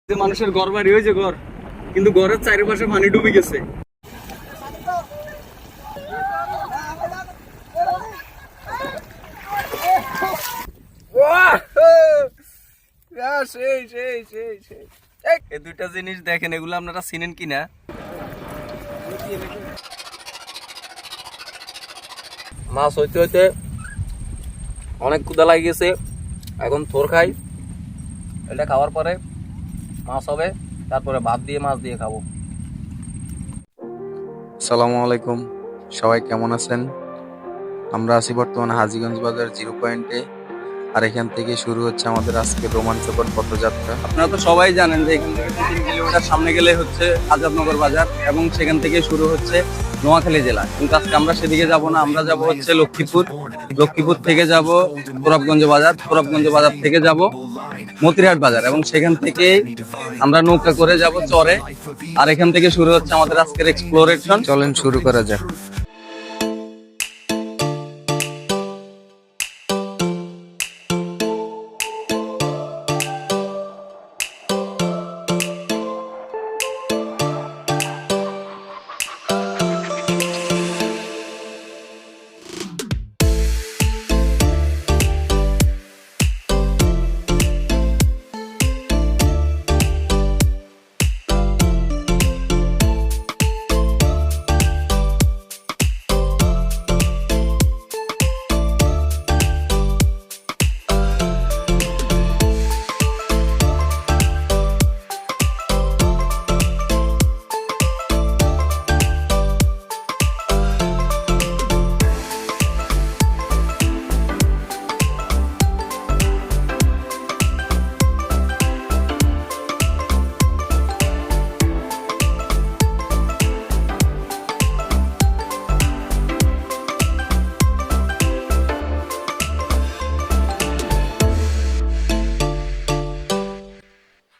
যে মানুষের ঘর বাড়ি হয়েছে ঘর, কিন্তু ঘরের চারিপাশে পানি ডুবে গেছে। এই দুইটা জিনিস দেখেন, এগুলো আপনারা চিনেন কিনা? মাছ হইতে হইতে অনেক ক্ষুধা লাগে গেছে, এখন থোর খাই। এটা খাওয়ার পরে মাছ হবে, তারপরে ভাত দিয়ে মাছ দিয়ে খাবো। আসসালামু আলাইকুম, সবাই কেমন আছেন? আমরা আছি বর্তমানে হাজীগঞ্জ বাজার 0 পয়েন্টে। আর এখান থেকে শুরু হচ্ছে আমাদের আজকের রোমাঞ্চকর পথযাত্রা। আপনারা তো সবাই জানেন যে এখান থেকে 2-3 কিলোমিটার সামনে গেলে হচ্ছে আজাদনগর বাজার, এবং সেখান থেকে শুরু হচ্ছে নোয়াখালী জেলা। কিন্তু আজকে আমরা সেদিকে যাব না, আমরা যাব হচ্ছে লক্ষ্মীপুর। লক্ষ্মীপুর থেকে যাব গোরাপগঞ্জ বাজার, গোরাপগঞ্জ বাজার থেকে যাব মতিরহাট বাজার, এবং সেখান থেকে আমরা নৌকা করে যাব চরে। আর এখান থেকে শুরু হচ্ছে আমাদের আজকের এক্সপ্লোরেশন। চলেন শুরু করা যাক।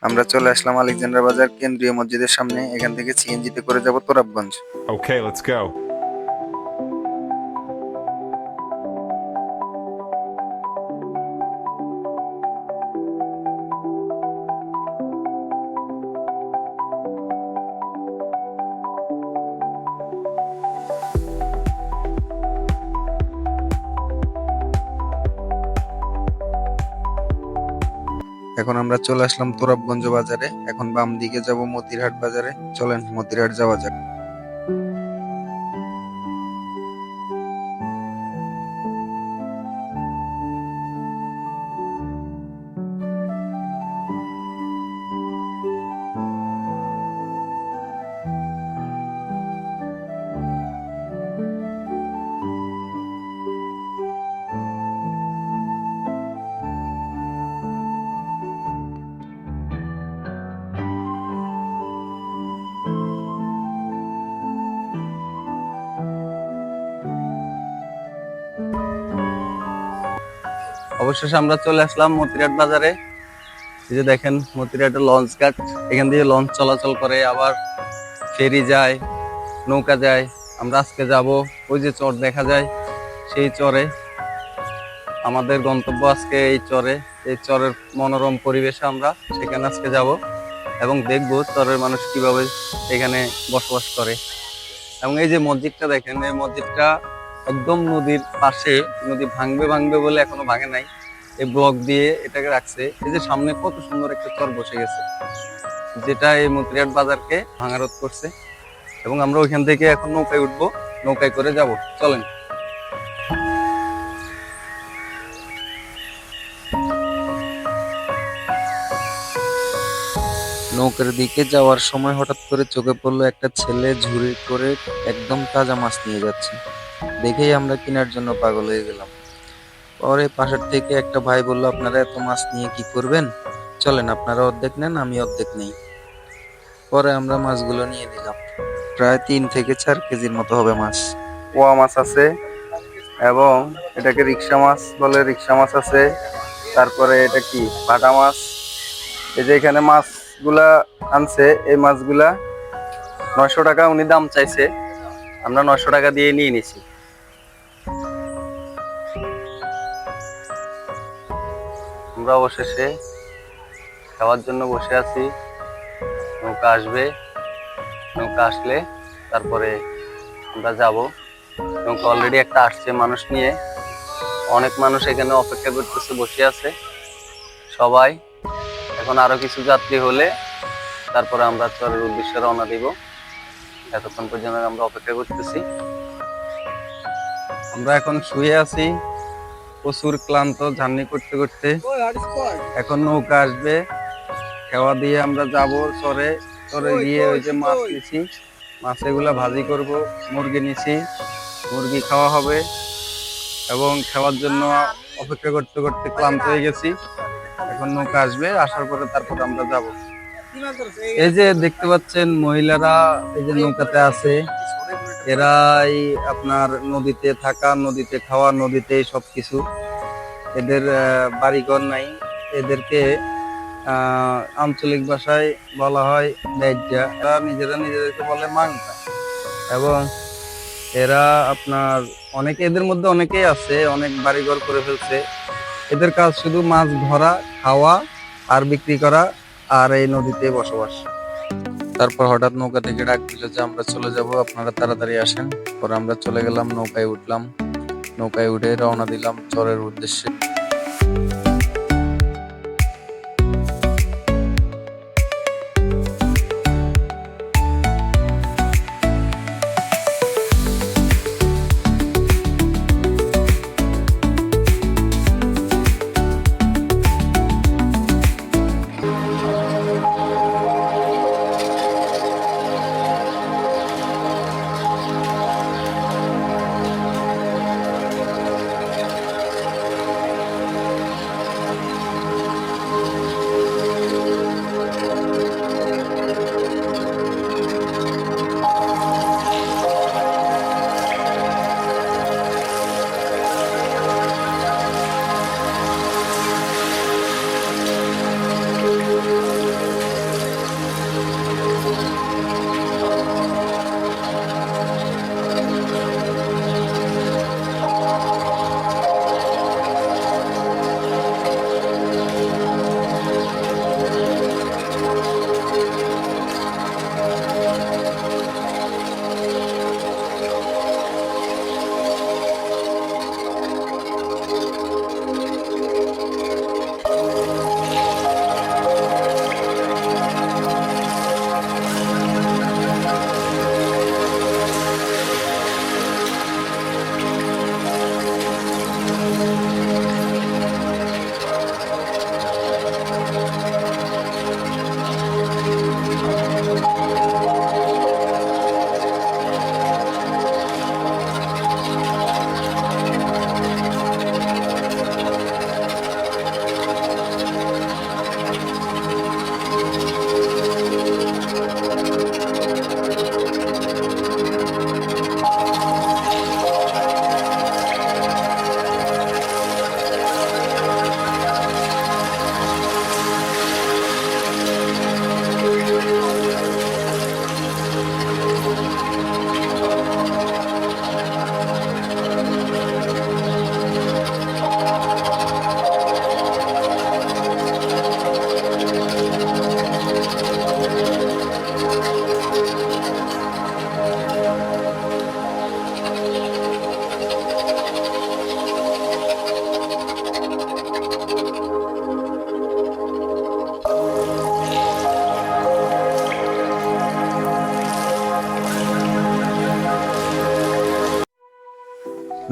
আমরা চলে আসলাম আলেকজান্ডার বাজার কেন্দ্রীয় মসজিদের সামনে। এখান থেকে সিএনজিতে করে যাব তোরাবগঞ্জ। Okay, let's go. এখন আমরা চলে আসলাম তোরাবগঞ্জ বাজারে। এখন বাম দিকে যাব মতিরহাট বাজারে। চলেন মতিরহাট যাওয়া যাক। অবশেষে আমরা চলে আসলাম মতিরহাট বাজারে। এই যে দেখেন মতিরহাটের লঞ্চ ঘাট, এখান থেকে লঞ্চ চলাচল করে, আবার ফেরি যায়, নৌকা যায়। আমরা আজকে যাব ওই যে চর দেখা যায়, সেই চরে। আমাদের গন্তব্য আজকে এই চরে। এই চরের মনোরম পরিবেশে আমরা সেখানে আজকে যাব এবং দেখবো চরের মানুষ কিভাবে এখানে বসবাস করে। এবং এই যে মসজিদটা দেখেন, এই মসজিদটা একদম নদীর পাশে। নদী ভাঙবে ভাঙবে বলে এখনো ভাঙে নাই, এই ব্লক দিয়ে এটাকে রাখছে। এই যে সামনে কত সুন্দর একটা চর বসে গেছে, যেটা এই মতিরহাট বাজারকে ভাঙারোধ করছে। এবং আমরা ওইখান থেকে এখন নৌকায় উঠবো, নৌকায় করে যাব। চলেন। নৌকার দিকে যাওয়ার সময় হঠাৎ করে চোখে পড়লো একটা ছেলে ঝুড়ি করে একদম তাজা মাছ নিয়ে যাচ্ছে। দেখেই আমরা কেনার জন্য পাগল হয়ে গেলাম। পরে পাশের থেকে একটা ভাই বলল, আপনারা এত মাছ নিয়ে কি করবেন? চলেন আপনারা অর্ধেক নেন, আমি অর্ধেক নেই। পরে আমরা মাছগুলো নিয়ে নিলাম। প্রায় 3 থেকে 4 কেজির মতো হবে মাছ। পোয়া মাছ আছে, এবং এটাকে রিক্সা মাছ বলে, রিক্সা মাছ আছে। তারপরে এটা কি ভাটা মাছ। এই যে এখানে মাছগুলা আনছে, এই মাছগুলা 900 টাকা উনি দাম চাইছে, আমরা 900 টাকা দিয়ে নিয়ে নিছি। আমরা অবশেষে খাওয়ার জন্য বসে আছি। নৌকা আসবে, নৌকা আসলে তারপরে আমরা যাব। নৌকা অলরেডি একটা আসছে মানুষ নিয়ে, অনেক মানুষ এখানে অপেক্ষা করতেছে, বসে আছে সবাই। এখন আরো কিছু যাত্রী হলে তারপরে আমরা চরের উদ্দেশ্যে রওনা দিব। এতক্ষণ পর্যন্ত আমরা অপেক্ষা করতেছি। আমরা এখন শুয়ে আছি, প্রচুর ক্লান্ত জার্নি করতে করতে। এখন নৌকা আসবে, খেওয়া দিয়ে আমরা যাব চরে। চরে গিয়ে ওই যে মাছ নিছি, মাছ এগুলা ভাজি করব। মুরগি নিছি, মুরগি খাওয়া হবে। এবং খাওয়ার জন্য অপেক্ষা করতে করতে ক্লান্ত হয়ে গেছি। এখন নৌকা আসবে, আসার পরে তারপর আমরা যাব। এই যে দেখতে পাচ্ছেন মহিলারা এই যে নৌকাতে আছে, এরাই আপনার নদীতে থাকা, নদীতে খাওয়া, নদীতে সবকিছু। এদের বাড়িঘর নাই। এদেরকে আঞ্চলিক ভাষায় বলা হয় বেজ্জা। এরা নিজেরা নিজেদেরকে বলে মাংতা। এবং এরা আপনার অনেকে, এদের মধ্যে অনেকেই আছে অনেক বাড়িঘর করে ফেলছে। এদের কাজ শুধু মাছ ধরা, খাওয়া আর বিক্রি করা, আর এই নদীতে বসবাস। তারপর হঠাৎ নৌকা থেকে ডাক দিল যে আমরা চলে যাব, আপনারা তাড়াতাড়ি আসেন। পরে আমরা চলে গেলাম, নৌকায় উঠলাম। নৌকায় উঠে রওনা দিলাম চরের উদ্দেশ্যে।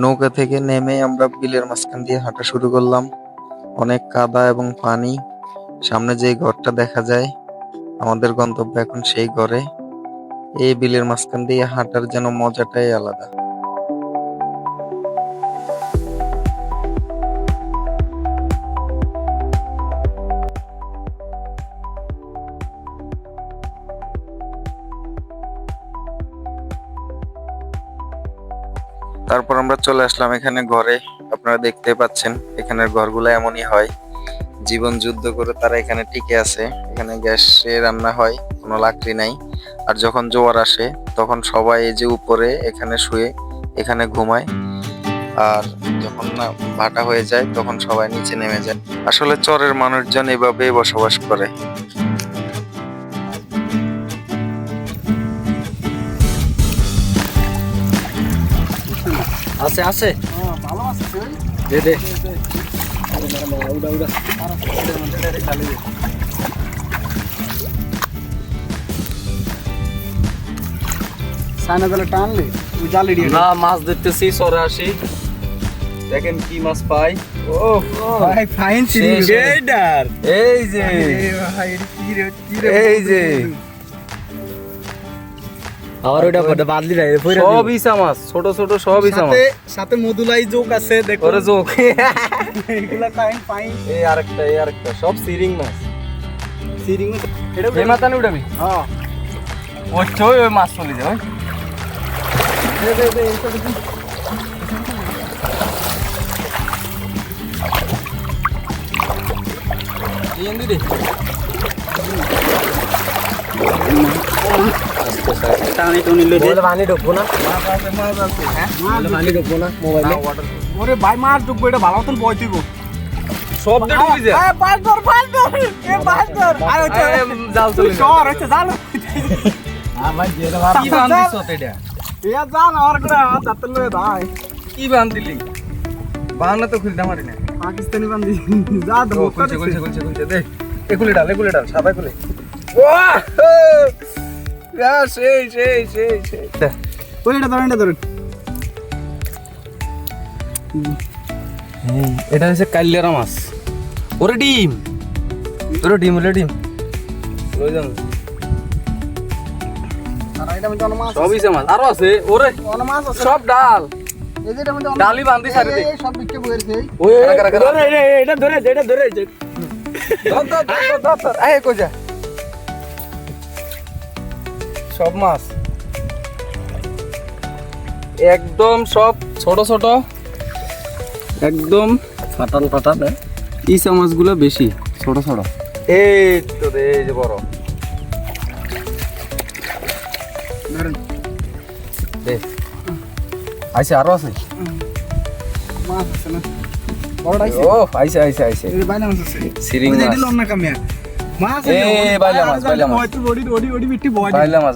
নৌকা থেকে নেমে আমরা বিলের মাঝখান দিয়ে হাঁটা শুরু করলাম। অনেক কাদা এবং পানি। সামনে যে ঘরটা দেখা যায়, আমাদের গন্তব্য এখন সেই ঘরে। এই বিলের মাঝখান দিয়ে হাঁটার যেন মজাটাই আলাদা। তারপর আমরা চলে আসলাম এখানে ঘরে। আপনারা দেখতে পাচ্ছেন এখানের ঘরগুলো এমনই হয়, জীবন যুদ্ধ করে তারা এখানে টিকে আছে। এখানে গ্যাসে রান্না হয়, কোনো লাকড়ি নাই। আর যখন জোয়ার আসে তখন সবাই এই যে উপরে এখানে শুয়ে এখানে ঘুমায়। আর যখন না ভাটা হয়ে যায় তখন সবাই নিচে নেমে যায়। আসলে চরের মানুষজন এভাবেই বসবাস করে। আছে আছে ভালো আছে দে দে সাইনা গেলে টানলে ওই জালে দিয়ে না মাছ দেখতেছি সরাসরি দেখেন কি মাছ পাই ও ভাই ফাইন শেডার এই যে ভাই কি রে এই যে আর ওটা বাদলি রে সব ইসা মাছ ছোট ছোট সব ইসা মাছ সাথে সাথে মধুলাই যোগ আছে দেখো ওরে যোগ এগুলা ফাইন ফাইন এই আরেকটা সব সিরিং মাছ সিরিং এটা এই মাথা নি উঠাবি হ্যাঁ ওই মাছ চলে যায় দে দে দে এটা দেখি এই দিদি টানি টনি লই দে পানি ঢুকবো না মাছ আছে হ্যাঁ পানি ঢুকবো না মোবাইলে ওরে ভাই মাছ ডুববো এটা ভালো মতন বয় তুইব সব দিয়ে ডুবি যায় বাস ধর এ বাস ধর আর হচ্ছে জাল চলে শহর হচ্ছে জাল ভাই যে কি বান্ধিস এটা এ জাল আর করে যাতে লয়ে ভাই কি বান্ধিলি বাংলা তো খুলতে পারি না পাকিস্তানি বান্দি যা ও দম খুলছে দে এগুলি ডাল সাবাই খুলে ওয়াহ সেই ওই এটা ধরেন এটা হচ্ছে কালিয়ারা মাছ ওরে ডিম ওরে ডিম লই যান আর এটা মধ্যে অন্য মাছ সবই মাছ আরো আছে ওরে অন্য মাছ আছে সব ডাল এই যে এটা মধ্যে ডালি বান্ধি সারি দে সব বিকে বইছে ওই ধর এটা ধরে আয় কই যা সব মাছ একদম সব ছোট ছোট একদম ফাটান ইসা মাছগুলো বেশি ছোট ছোট এই তো রে এই যে বড় ধরেন দে আইছে আরো আছে মাছ আছে না বড় আইছে ও আইছে এই বাইনা মাছ আছে সিরিং ওই যে মাছ এটা লন না কামিয়া মাছ এ, বাইলা মাছ, বাইলা মাছ। তুই ওডি বিটি বয় বাইলা মাছ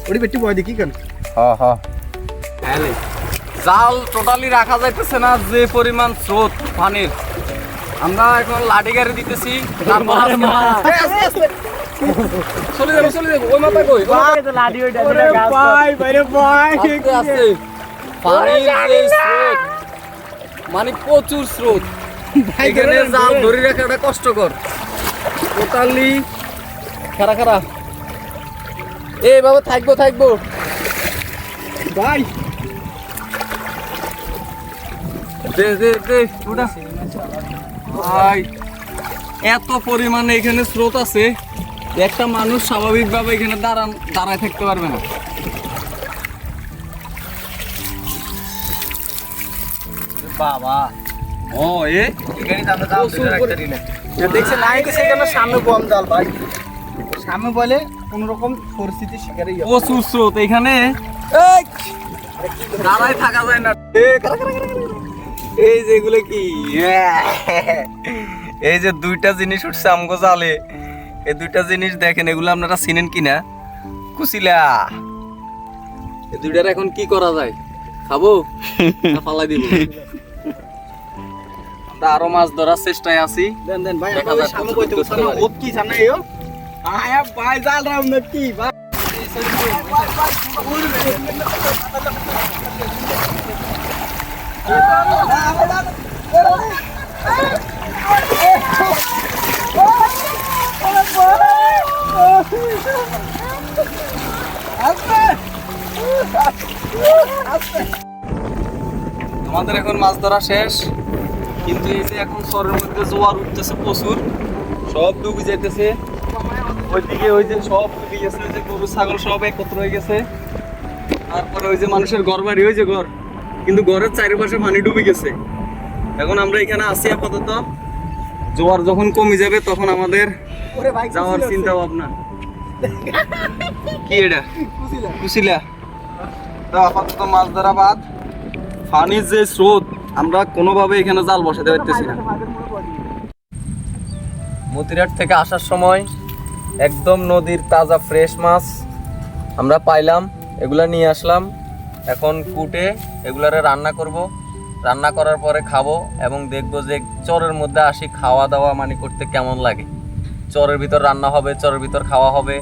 ওডি বিটি বয় দি কি কেন হ্যাঁ জাল টোটালি রাখা যাইতেছে না যে পরিমাণ স্রোত পানির আমরা এখন লাঠি গাড়ি দিতেছি তারপর চলে যাবো ওই মাথায় কই ওরে ভাই বাইরে ভাই আস্তে আস্তে পানির যে স্রোত মানে প্রচুর স্রোত এখানে জাল ধরে রাখাটা কষ্টকর টোটালি খারা এইভাবে থাকবো ভাই দে ওটা ভাই এত পরিমাণে এখানে স্রোত আছে একটা মানুষ স্বাভাবিকভাবে এখানে দাঁড়ায় থাকতে পারবে না বাবা ও দেখছে নাই সেখানে সামনে বম জাল ভাই সামনে বলে কোন রকম পরিস্থিতি শিকারে প্রচুর স্রোত এখানে দাঁড়ায় থাকা যায় না এই যে এগুলো কি এই যে দুইটা জিনিস উঠছে আমগো জালে এই দুইটা জিনিস দেখেন এগুলো আপনারা চিনেন কিনা কুচিলা এই দুইটার এখন কি করা যায় খাবো না ফালাই দিব আমরা আরো মাছ ধরার চেষ্টায় আছি দেন ভাই দেখা আমরা যাক সামনে কত বইতে দূর সামনে করতে পারি। ওত কি সামনে এও আয়া ভাই জাল রাম না কি ভাই আমাদের এখন মাছ ধরা শেষ কিন্তু এই যে এখন শহরের মধ্যে জোয়ার উঠতেছে প্রচুর সব ডুবে যাইতেছে ওইদিকে ওই যে সব ডুবে গেছে ওই যে গরু ছাগল সব একত্র হয়ে গেছে তারপরে ওই যে মানুষের ঘর বাড়ি ওই যে ঘর কিন্তু ঘরের চারিপাশে পানি ডুবে গেছে এখন আমরা এখানে আছি আপাতত জোয়ার যখন কমে যাবে তখন আমাদের ওরে ভাই যাওয়ার চিন্তা ভাবনা কি এটা কুশিলা তো আপাতত মাছ ধরা বাদ পানির যে স্রোত আমরা কোনোভাবে এখানে জাল বসাতে পারতেছি না মতিরাট থেকে আসার সময় একদম নদীর তাজা ফ্রেশ মাছ আমরা পাইলাম এগুলা নিয়ে আসলাম এখন কুটে এগুলারে রান্না করব, রান্না করার পরে খাবো এবং দেখবো যে চরের মধ্যে আসি খাওয়া দাওয়া মানে করতে কেমন লাগে। চরের ভিতর রান্না হবে, চরের ভিতর খাওয়া হবে।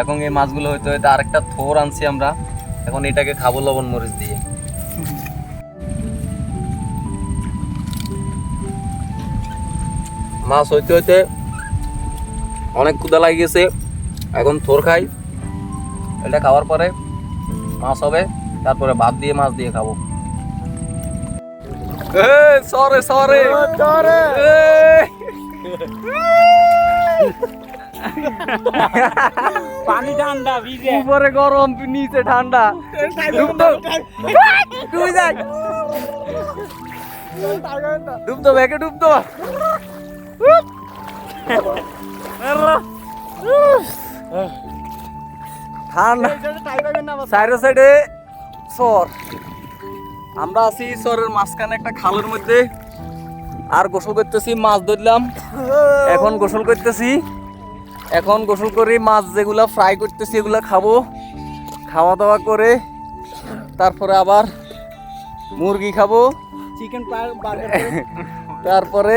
এখন এই মাছগুলো হইতে হইতে আরেকটা থোর আনছি আমরা, এখন এটাকে খাবো লবণ মরিচ দিয়ে। মাছ হইতে হইতে অনেক ক্ষুধা লাগে গেছে, এখন থোর খাই। এটা খাওয়ার পরে মাছ হবে, তারপরে ভাত দিয়ে মাছ দিয়ে খাবো। সরে সরে পানি ঠান্ডা ভিজে, উপরে গরম নিচে ঠান্ডা। ডুবে যাই, ডুবতো ব্যাগে ডুবতো। ঠান্ডা সাইডে সাইডে সর, আমরা আছি সরের মাঝখানে একটা খালের মধ্যে। আর গোসল করতেছি, মাছ ধরলাম, এখন গোসল করতেছি। এখন গোসল করে মাছ যেগুলা ফ্রাই করতেছি এগুলা খাবো। খাওয়া দাওয়া করে তারপরে আবার মুরগি খাবো, চিকেন বার্গার তারপরে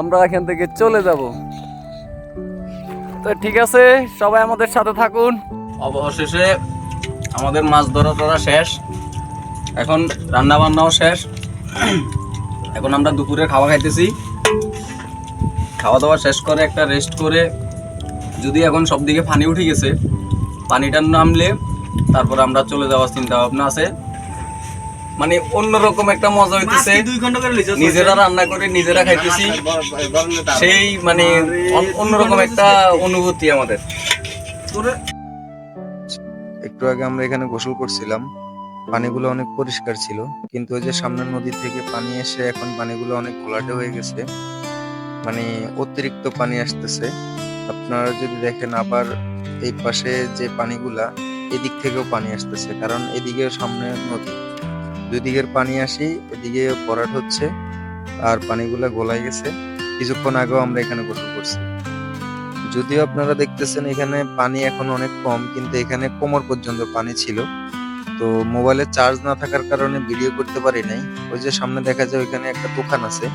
আমরা এখান থেকে চলে যাব। তো ঠিক আছে, সবাই আমাদের সাথে থাকুন। অবশেষে আমাদের মাছ ধরা শেষ, এখন রান্না বান্নাও শেষ। এখন আমরা দুপুরে খাওয়া খাইতেছি। খাওয়া দাওয়া শেষ করে একটা রেস্ট করে, যদি এখন সব দিকে পানি উঠে গেছে, পানিটা নামলে তারপর আমরা চলে যাওয়ার চিন্তা ভাবনা আছে। মানে অন্যরকম একটা মজা হইতেছে, নিজেরা রান্না করে নিজেরা খাইতেছি, সেই মানে অন্যরকম একটা অনুভূতি আমাদের। একটু আগে আমরা এখানে গোসল করছিলাম, পানিগুলো অনেক পরিষ্কার ছিল, কিন্তু ওই যে সামনের নদী থেকে পানি এসে এখন পানিগুলো অনেক ঘোলাটে হয়ে গেছে, মানে অতিরিক্ত পানি আসতেছে। আপনারা যদি দেখেন আবার এই পাশে যে পানিগুলা, এদিক থেকেও পানি আসতেছে, কারণ এদিকেও সামনে নদী, দুই দিকের পানি আসি, এদিকে ভরাট হচ্ছে আর পানিগুলা গোলাই গেছে। কিছুক্ষণ আগেও আমরা এখানে গোসল করছি। যদিও আপনারা দেখতেছেন এখানে পানি এখন অনেক কম, কিন্তু এখানে কোমর পর্যন্ত পানি ছিল। তো মোবাইলে চার্জ না থাকার কারণে ভিডিও করতে পারি নাই। ওই যে সামনে দেখা যায় ওইখানে একটা দোকান আছে,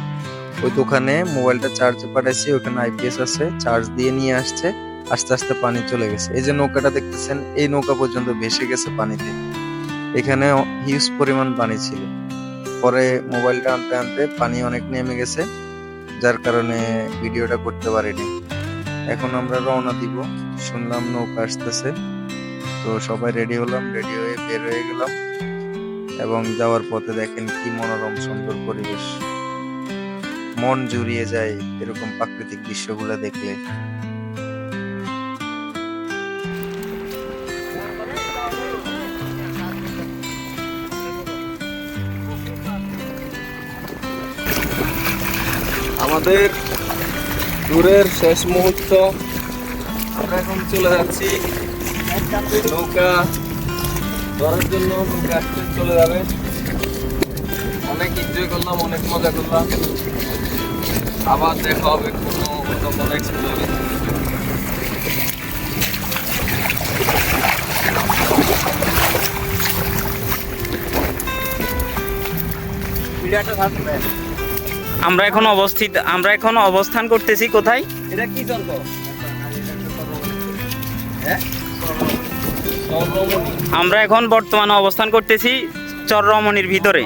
ওই দোকানে মোবাইলটা চার্জে পাঠাইছি, ওখানে আইপিএস আছে, চার্জ দিয়ে নিয়ে আসছে, আস্তে আস্তে পানি চলে গেছে। এই যে নৌকাটা দেখতেছেন, এই নৌকা পর্যন্ত ভেসে গেছে পানিতে। এখানে হিউজ পরিমাণ পানি ছিল, পরে মোবাইলটা আনতে আনতে পানি অনেক নেমে গেছে, যার কারণে ভিডিওটা করতে পারিনি। এখন আমরা রওনা দিব, শুনলাম নৌকা আসতেছে, তো সবাই রেডি হলাম, রেডি হয়ে বের হয়ে গেলাম। এবং যাওয়ার পথে দেখেন কি মনোরম সুন্দর পরিবেশ, মন জুড়িয়ে যায় এরকম প্রাকৃতিক দৃশ্যগুলো দেখলে। আমাদের ট্যুরের শেষ মুহূর্ত, আমরা এখন চলে যাচ্ছি নৌকা ধরার জন্য। নৌকা আসতে চলে যাবে, অনেক এনজয় করলাম, অনেক মজা করলাম। আবার দেখা হবে কোনো এক্সপ্লোরে। আমরা এখন অবস্থান করতেছি কোথায়? এটা কি যন্ত্র? আমরা এখন বর্তমানে অবস্থান করতেছি চররমণির ভিতরে।